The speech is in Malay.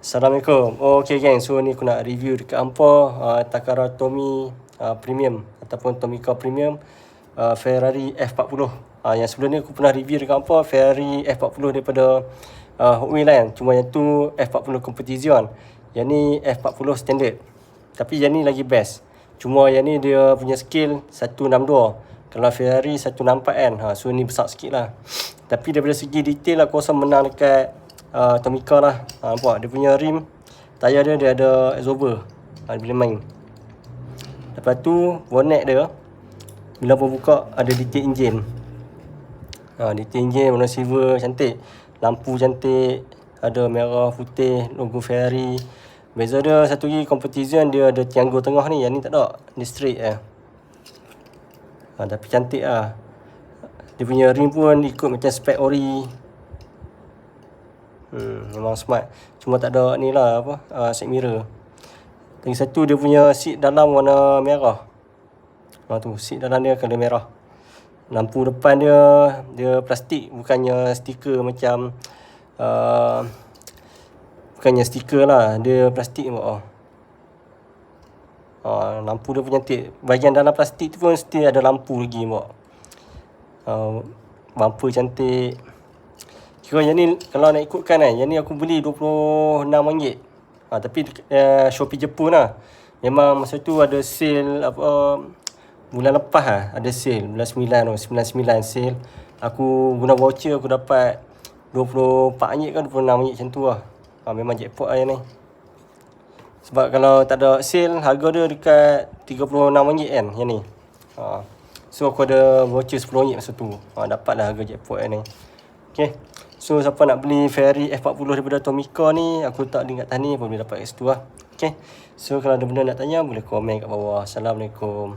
Assalamualaikum. Okay geng, so ni aku nak review dekat hampa Takara Tomy Premium ataupun Tomica Premium Ferrari F40. Yang sebelum ni aku pernah review dekat hampa Ferrari F40 daripada Hot Wheels kan. Cuma yang tu F40 Competition. Yang ni F40 Standard. Tapi yang ni lagi best. Cuma yang ni dia punya scale 162. Kalau Ferrari 164 kan. So ni besar sikit lah. Tapi daripada segi detail aku rasa menang dekat Tomica lah. Nampak dia punya rim, tayar dia ada absorber. Dia boleh main. Lepas tu bonnet dia bila pun buka ada detail engine. Detail engine warna silver cantik. Lampu cantik, ada merah putih logo Ferrari. Beza dia satu lagi competition dia ada triangle tengah ni, yang ni tak ada. Dia straight tapi cantik lah. Dia punya rim pun ikut macam spec ori. Memang smart. Cuma tak ada ni lah side mirror. Lagi satu dia punya seat dalam warna merah. Tu seat dalam dia kena merah. Lampu depan dia plastik, bukannya stiker macam bukannya stiker lah, dia plastik lampu dia pun cantik. Bahagian dalam plastik tu pun still ada lampu lagi bumper cantik. Kira yang ni kalau nak ikutkan kan, yang ni aku beli RM26. Tapi Shopee Jepun lah. Memang masa tu ada sale bulan lepas ada sale bulan 9 99 sale. Aku guna voucher aku dapat RM24 ke RM26 macam tu lah. Memang jackpot lah yang ni. Sebab kalau tak ada sale harga dia dekat RM36 kan yang ni. So aku ada voucher RM10 masa tu. Dapatlah harga jackpot yang ni. Okay. So siapa nak beli Ferrari F40 daripada Tomica ni, aku letak link kat atas ni, boleh dapat kat situ lah. Okay. So kalau ada benda nak tanya boleh komen kat bawah. Assalamualaikum.